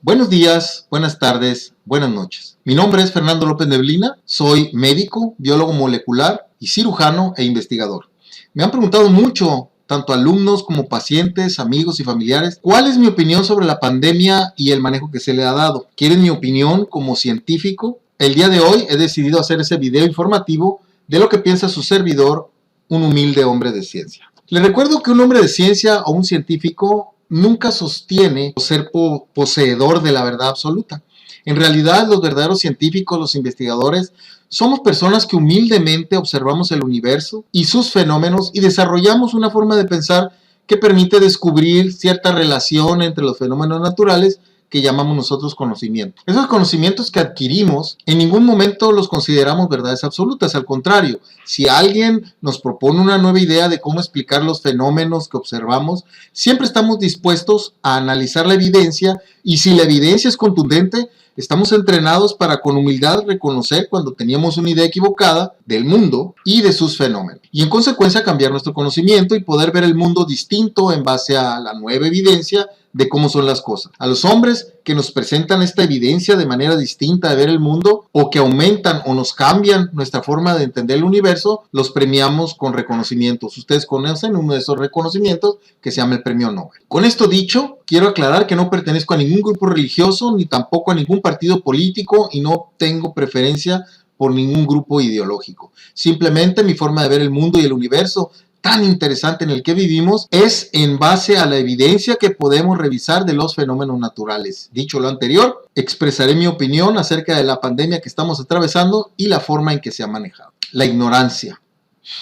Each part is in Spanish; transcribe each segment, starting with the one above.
Buenos días, buenas tardes, buenas noches. Mi nombre es Fernando López Neblina, soy médico, biólogo molecular y cirujano e investigador. Me han preguntado mucho, tanto alumnos como pacientes, amigos y familiares, cuál es mi opinión sobre la pandemia y el manejo que se le ha dado. ¿Quieren mi opinión como científico? El día de hoy he decidido hacer ese video informativo de lo que piensa su servidor, un humilde hombre de ciencia. Les recuerdo que un hombre de ciencia o un científico nunca sostiene ser poseedor de la verdad absoluta. En realidad, los verdaderos científicos, los investigadores, somos personas que humildemente observamos el universo y sus fenómenos y desarrollamos una forma de pensar que permite descubrir cierta relación entre los fenómenos naturales que llamamos nosotros conocimiento. Esos conocimientos que adquirimos en ningún momento los consideramos verdades absolutas, al contrario, si alguien nos propone una nueva idea de cómo explicar los fenómenos que observamos, siempre estamos dispuestos a analizar la evidencia y si la evidencia es contundente, estamos entrenados para con humildad reconocer cuando teníamos una idea equivocada del mundo y de sus fenómenos. Y en consecuencia cambiar nuestro conocimiento y poder ver el mundo distinto en base a la nueva evidencia de cómo son las cosas. A los hombres que nos presentan esta evidencia de manera distinta de ver el mundo o que aumentan o nos cambian nuestra forma de entender el universo, los premiamos con reconocimientos. Ustedes conocen uno de esos reconocimientos que se llama el Premio Nobel. Con esto dicho, quiero aclarar que no pertenezco a ningún grupo religioso ni tampoco a ningún partido político y no tengo preferencia por ningún grupo ideológico. Simplemente mi forma de ver el mundo y el universo tan interesante en el que vivimos es en base a la evidencia que podemos revisar de los fenómenos naturales. Dicho lo anterior, expresaré mi opinión acerca de la pandemia que estamos atravesando y la forma en que se ha manejado. La ignorancia.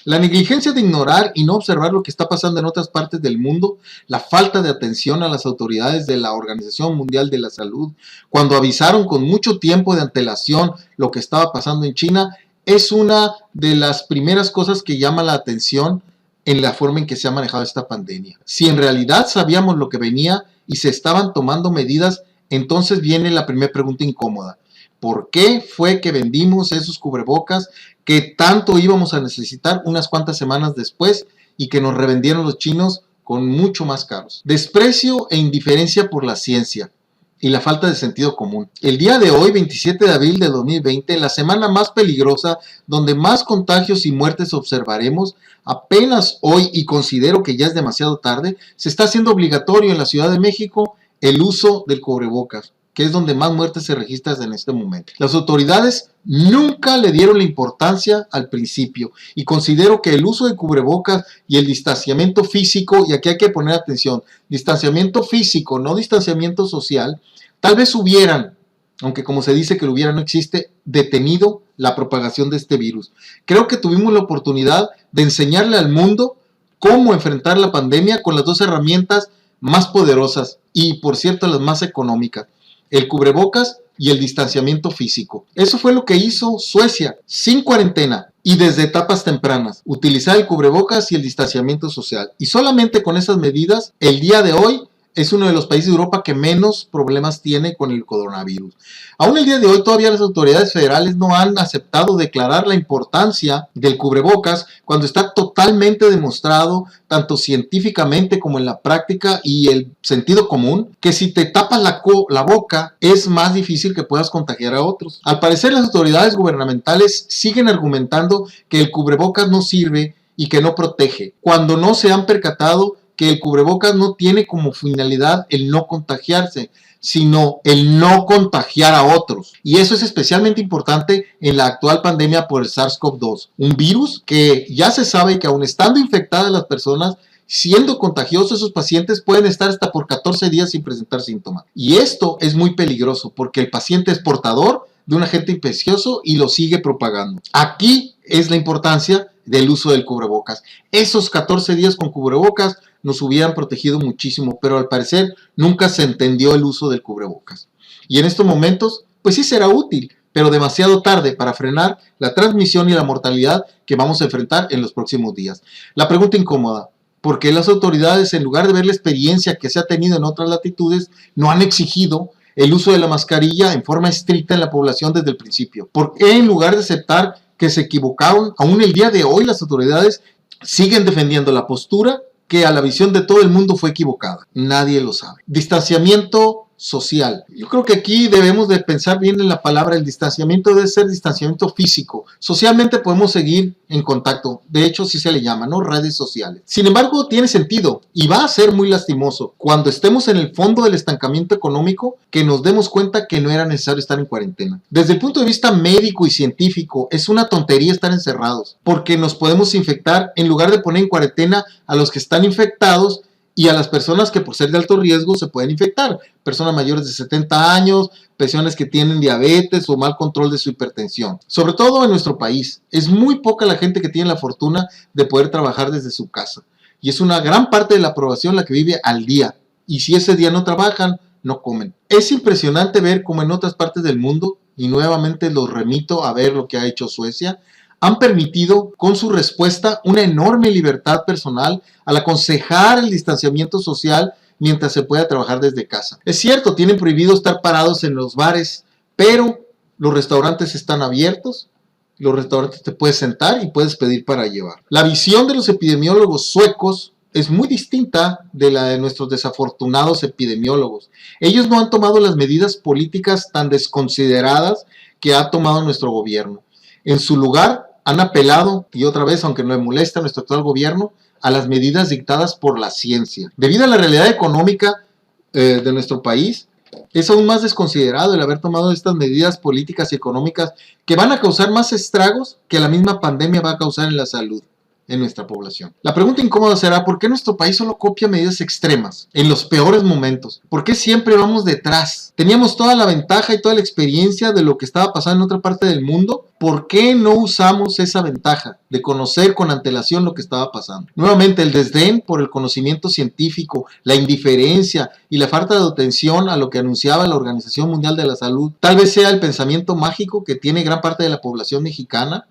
La negligencia de ignorar y no observar lo que está pasando en otras partes del mundo, la falta de atención a las autoridades de la Organización Mundial de la Salud, cuando avisaron con mucho tiempo de antelación lo que estaba pasando en China, es una de las primeras cosas que llama la atención en la forma en que se ha manejado esta pandemia. Si en realidad sabíamos lo que venía y se estaban tomando medidas, entonces viene la primera pregunta incómoda. ¿Por qué fue que vendimos esos cubrebocas que tanto íbamos a necesitar unas cuantas semanas después y que nos revendieron los chinos con mucho más caros? Desprecio e indiferencia por la ciencia y la falta de sentido común. El día de hoy, 27 de abril de 2020, la semana más peligrosa, donde más contagios y muertes observaremos, apenas hoy, y considero que ya es demasiado tarde, se está haciendo obligatorio en la Ciudad de México el uso del cubrebocas, que es donde más muertes se registran en este momento. Las autoridades nunca le dieron la importancia al principio y considero que el uso de cubrebocas y el distanciamiento físico, y aquí hay que poner atención, distanciamiento físico, no distanciamiento social, tal vez hubieran, aunque como se dice que lo hubiera no existe, detenido la propagación de este virus. Creo que tuvimos la oportunidad de enseñarle al mundo cómo enfrentar la pandemia con las dos herramientas más poderosas y, por cierto, las más económicas: el cubrebocas y el distanciamiento físico. Eso fue lo que hizo Suecia, sin cuarentena y desde etapas tempranas. Utilizar el cubrebocas y el distanciamiento social. Y solamente con esas medidas, el día de hoy es uno de los países de Europa que menos problemas tiene con el coronavirus. Aún el día de hoy todavía las autoridades federales no han aceptado declarar la importancia del cubrebocas cuando está totalmente demostrado, tanto científicamente como en la práctica y el sentido común, que si te tapas la boca es más difícil que puedas contagiar a otros. Al parecer las autoridades gubernamentales siguen argumentando que el cubrebocas no sirve y que no protege, cuando no se han percatado que el cubrebocas no tiene como finalidad el no contagiarse, sino el no contagiar a otros. Y eso es especialmente importante en la actual pandemia por el SARS-CoV-2, un virus que ya se sabe que aun estando infectadas las personas, siendo contagiosos, esos pacientes pueden estar hasta por 14 días sin presentar síntomas. Y esto es muy peligroso porque el paciente es portador de un agente infeccioso y lo sigue propagando. Aquí es la importancia del uso del cubrebocas. Esos 14 días con cubrebocas nos hubieran protegido muchísimo, pero al parecer nunca se entendió el uso del cubrebocas. Y en estos momentos, pues sí será útil, pero demasiado tarde para frenar la transmisión y la mortalidad que vamos a enfrentar en los próximos días. La pregunta incómoda: ¿por qué las autoridades, en lugar de ver la experiencia que se ha tenido en otras latitudes, no han exigido el uso de la mascarilla en forma estricta en la población desde el principio? ¿Por qué en lugar de aceptar que se equivocaron, aún el día de hoy las autoridades siguen defendiendo la postura que a la visión de todo el mundo fue equivocada? Nadie lo sabe. Distanciamiento social. Yo creo que aquí debemos de pensar bien en la palabra. El distanciamiento debe ser distanciamiento físico. Socialmente podemos seguir en contacto. De hecho, sí se le llama, ¿no? Redes sociales. Sin embargo, tiene sentido y va a ser muy lastimoso cuando estemos en el fondo del estancamiento económico que nos demos cuenta que no era necesario estar en cuarentena. Desde el punto de vista médico y científico, es una tontería estar encerrados porque nos podemos infectar en lugar de poner en cuarentena a los que están infectados y a las personas que por ser de alto riesgo se pueden infectar, personas mayores de 70 años, personas que tienen diabetes o mal control de su hipertensión. Sobre todo en nuestro país, es muy poca la gente que tiene la fortuna de poder trabajar desde su casa. Y es una gran parte de la población la que vive al día. Y si ese día no trabajan, no comen. Es impresionante ver cómo en otras partes del mundo, y nuevamente los remito a ver lo que ha hecho Suecia, han permitido con su respuesta una enorme libertad personal al aconsejar el distanciamiento social mientras se pueda trabajar desde casa. Es cierto, tienen prohibido estar parados en los bares, pero los restaurantes están abiertos, los restaurantes te puedes sentar y puedes pedir para llevar. La visión de los epidemiólogos suecos es muy distinta de la de nuestros desafortunados epidemiólogos. Ellos no han tomado las medidas políticas tan desconsideradas que ha tomado nuestro gobierno. En su lugar, han apelado, y otra vez, aunque no me molesta nuestro actual gobierno, a las medidas dictadas por la ciencia. Debido a la realidad económica de nuestro país, es aún más desconsiderado el haber tomado estas medidas políticas y económicas que van a causar más estragos que la misma pandemia va a causar en la salud en nuestra población. La pregunta incómoda será: ¿por qué nuestro país solo copia medidas extremas en los peores momentos? ¿Por qué siempre vamos detrás? Teníamos toda la ventaja y toda la experiencia de lo que estaba pasando en otra parte del mundo. ¿Por qué no usamos esa ventaja de conocer con antelación lo que estaba pasando? Nuevamente, el desdén por el conocimiento científico, la indiferencia y la falta de atención a lo que anunciaba la Organización Mundial de la Salud, tal vez sea el pensamiento mágico que tiene gran parte de la población mexicana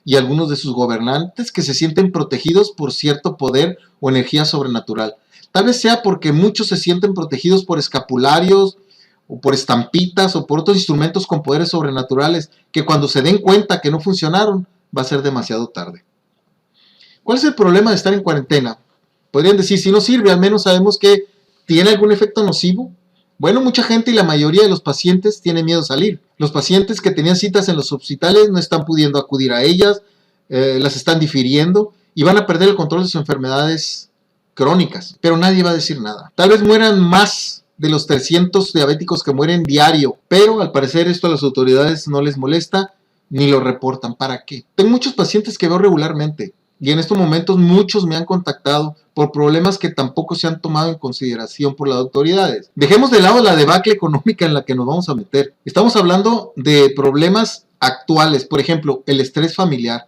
y algunos de sus gobernantes, que se sienten protegidos por cierto poder o energía sobrenatural. Tal vez sea porque muchos se sienten protegidos por escapularios o por estampitas o por otros instrumentos con poderes sobrenaturales que cuando se den cuenta que no funcionaron va a ser demasiado tarde. ¿Cuál es el problema de estar en cuarentena? Podrían decir, si no sirve, al menos sabemos que tiene algún efecto nocivo. Bueno, mucha gente y la mayoría de los pacientes tienen miedo a salir. Los pacientes que tenían citas en los hospitales no están pudiendo acudir a ellas, las están difiriendo y van a perder el control de sus enfermedades crónicas. Pero nadie va a decir nada. Tal vez mueran más de los 300 diabéticos que mueren diario, pero al parecer esto a las autoridades no les molesta ni lo reportan. ¿Para qué? Tengo muchos pacientes que veo regularmente y en estos momentos muchos me han contactado por problemas que tampoco se han tomado en consideración por las autoridades. Dejemos de lado la debacle económica en la que nos vamos a meter. Estamos hablando de problemas actuales, por ejemplo, el estrés familiar,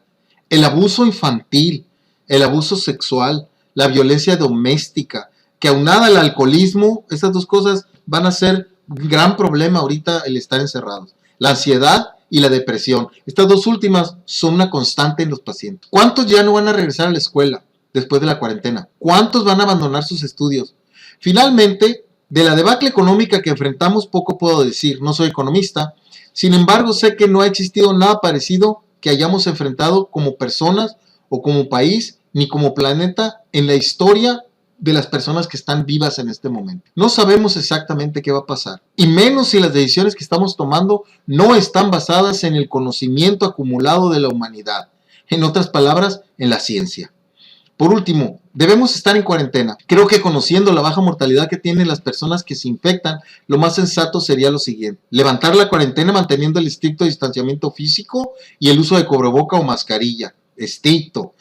el abuso infantil, el abuso sexual, la violencia doméstica, que aunada al alcoholismo, estas dos cosas van a ser un gran problema ahorita el estar encerrados. La ansiedad y la depresión. Estas dos últimas son una constante en los pacientes. ¿Cuántos ya no van a regresar a la escuela después de la cuarentena? ¿Cuántos van a abandonar sus estudios? Finalmente, de la debacle económica que enfrentamos poco puedo decir. No soy economista. Sin embargo, sé que no ha existido nada parecido que hayamos enfrentado como personas o como país ni como planeta en la historia de las personas que están vivas en este momento. No sabemos exactamente qué va a pasar, y menos si las decisiones que estamos tomando no están basadas en el conocimiento acumulado de la humanidad, en otras palabras, en la ciencia. Por último, debemos estar en cuarentena. Creo que conociendo la baja mortalidad que tienen las personas que se infectan, lo más sensato sería lo siguiente: levantar la cuarentena manteniendo el estricto distanciamiento físico y el uso de cubreboca o mascarilla estricto.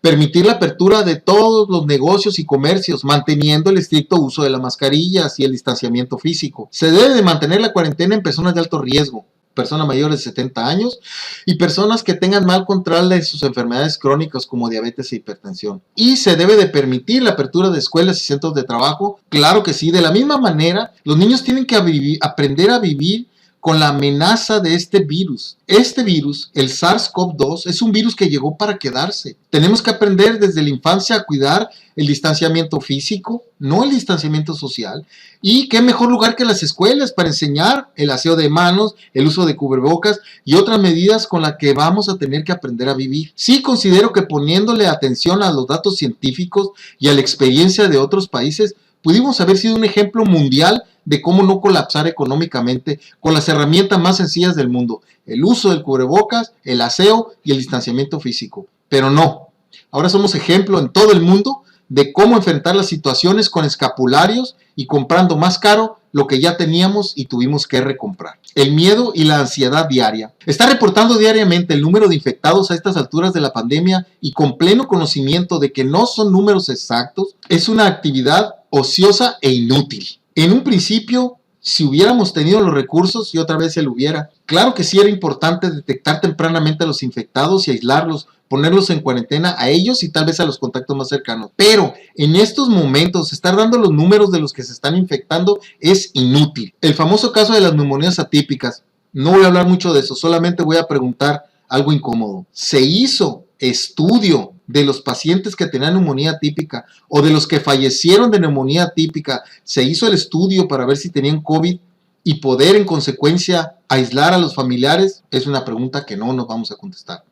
Permitir la apertura de todos los negocios y comercios, manteniendo el estricto uso de las mascarillas y el distanciamiento físico. Se debe de mantener la cuarentena en personas de alto riesgo, personas mayores de 70 años y personas que tengan mal control de sus enfermedades crónicas como diabetes e hipertensión. Y se debe de permitir la apertura de escuelas y centros de trabajo. Claro que sí. De la misma manera, los niños tienen que aprender a vivir con la amenaza de este virus. Este virus, el SARS-CoV-2, es un virus que llegó para quedarse. Tenemos que aprender desde la infancia a cuidar el distanciamiento físico, no el distanciamiento social. Y qué mejor lugar que las escuelas para enseñar el aseo de manos, el uso de cubrebocas y otras medidas con las que vamos a tener que aprender a vivir. Sí considero que poniéndole atención a los datos científicos y a la experiencia de otros países, pudimos haber sido un ejemplo mundial de cómo no colapsar económicamente con las herramientas más sencillas del mundo: el uso del cubrebocas, el aseo y el distanciamiento físico. Pero no, ahora somos ejemplo en todo el mundo de cómo enfrentar las situaciones con escapularios y comprando más caro lo que ya teníamos y tuvimos que recomprar. El miedo y la ansiedad diaria. Está reportando diariamente el número de infectados a estas alturas de la pandemia, y con pleno conocimiento de que no son números exactos, es una actividad ociosa e inútil. En un principio, si hubiéramos tenido los recursos, y otra vez se lo hubiera, claro que sí era importante detectar tempranamente a los infectados y aislarlos, ponerlos en cuarentena a ellos y tal vez a los contactos más cercanos. Pero en estos momentos, estar dando los números de los que se están infectando es inútil. El famoso caso de las neumonías atípicas, no voy a hablar mucho de eso, solamente voy a preguntar algo incómodo. ¿Se hizo estudio de los pacientes que tenían neumonía atípica o de los que fallecieron de neumonía atípica? ¿Se hizo el estudio para ver si tenían COVID y poder en consecuencia aislar a los familiares? Es una pregunta que no nos vamos a contestar.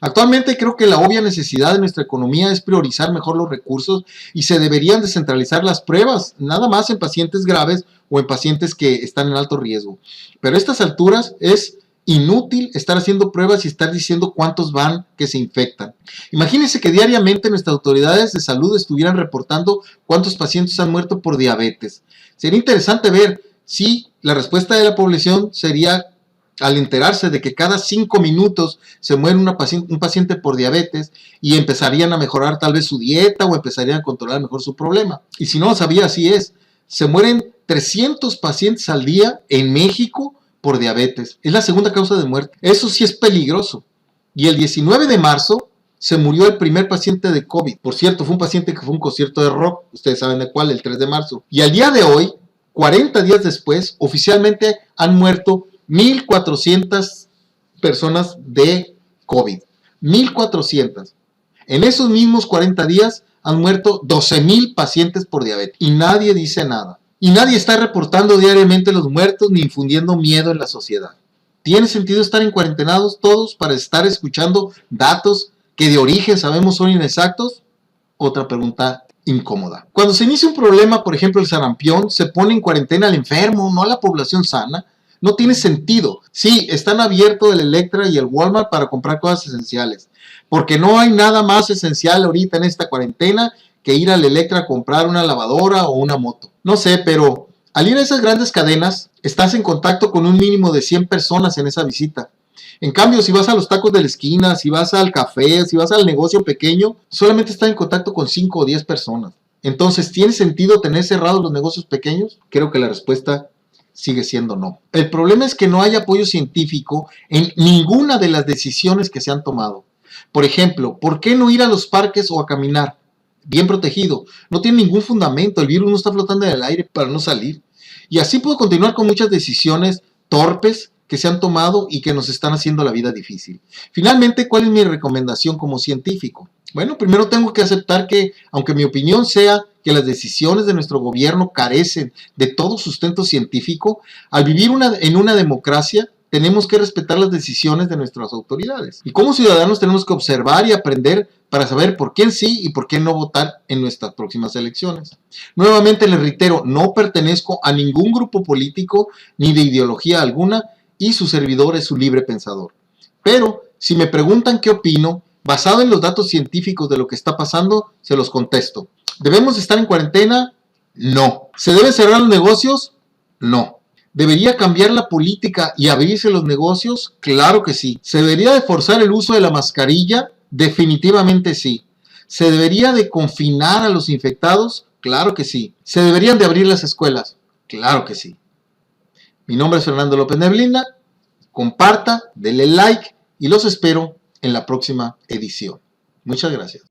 Actualmente creo que la obvia necesidad de nuestra economía es priorizar mejor los recursos y se deberían descentralizar las pruebas, nada más en pacientes graves o en pacientes que están en alto riesgo. Pero a estas alturas es inútil estar haciendo pruebas y estar diciendo cuántos van que se infectan. Imagínense que diariamente nuestras autoridades de salud estuvieran reportando cuántos pacientes han muerto por diabetes. Sería interesante ver si la respuesta de la población sería, al enterarse de que cada 5 minutos se muere un paciente por diabetes, y empezarían a mejorar tal vez su dieta o empezarían a controlar mejor su problema. Y si no lo sabía, así es. Se mueren 300 pacientes al día en México por diabetes. Es la segunda causa de muerte. Eso sí es peligroso. Y el 19 de marzo se murió el primer paciente de COVID. Por cierto, fue un paciente que fue a un concierto de rock. Ustedes saben de cuál, el 3 de marzo. Y al día de hoy, 40 días después, oficialmente han muerto 1,400 personas de COVID. 1,400. En esos mismos 40 días han muerto 12,000 pacientes por diabetes. Y nadie dice nada. Y nadie está reportando diariamente los muertos ni infundiendo miedo en la sociedad. ¿Tiene sentido estar en cuarentenados todos para estar escuchando datos que de origen sabemos son inexactos? Otra pregunta incómoda. Cuando se inicia un problema, por ejemplo el sarampión, se pone en cuarentena al enfermo, no a la población sana. No tiene sentido. Sí, están abiertos el Electra y el Walmart para comprar cosas esenciales, porque no hay nada más esencial ahorita en esta cuarentena que ir al Electra a comprar una lavadora o una moto. No sé, pero al ir a esas grandes cadenas, estás en contacto con un mínimo de 100 personas en esa visita. En cambio, si vas a los tacos de la esquina, si vas al café, si vas al negocio pequeño, solamente estás en contacto con 5 o 10 personas. Entonces, ¿tiene sentido tener cerrados los negocios pequeños? Creo que la respuesta sigue siendo no. El problema es que no hay apoyo científico en ninguna de las decisiones que se han tomado. Por ejemplo, ¿por qué no ir a los parques o a caminar? Bien protegido. No tiene ningún fundamento. El virus no está flotando en el aire para no salir. Y así puedo continuar con muchas decisiones torpes que se han tomado y que nos están haciendo la vida difícil. Finalmente, ¿cuál es mi recomendación como científico? Bueno, primero tengo que aceptar que, aunque mi opinión sea que las decisiones de nuestro gobierno carecen de todo sustento científico, al vivir en una democracia, tenemos que respetar las decisiones de nuestras autoridades. Y como ciudadanos tenemos que observar y aprender para saber por quién sí y por qué no votar en nuestras próximas elecciones. Nuevamente les reitero, no pertenezco a ningún grupo político ni de ideología alguna, y su servidor es un libre pensador. Pero si me preguntan qué opino, basado en los datos científicos de lo que está pasando, se los contesto. ¿Debemos estar en cuarentena? No. ¿Se deben cerrar los negocios? No. ¿Debería cambiar la política y abrirse los negocios? Claro que sí. ¿Se debería de forzar el uso de la mascarilla? Definitivamente sí. ¿Se debería de confinar a los infectados? Claro que sí. ¿Se deberían de abrir las escuelas? Claro que sí. Mi nombre es Fernando López Neblina. Comparta, denle like y los espero en la próxima edición. Muchas gracias.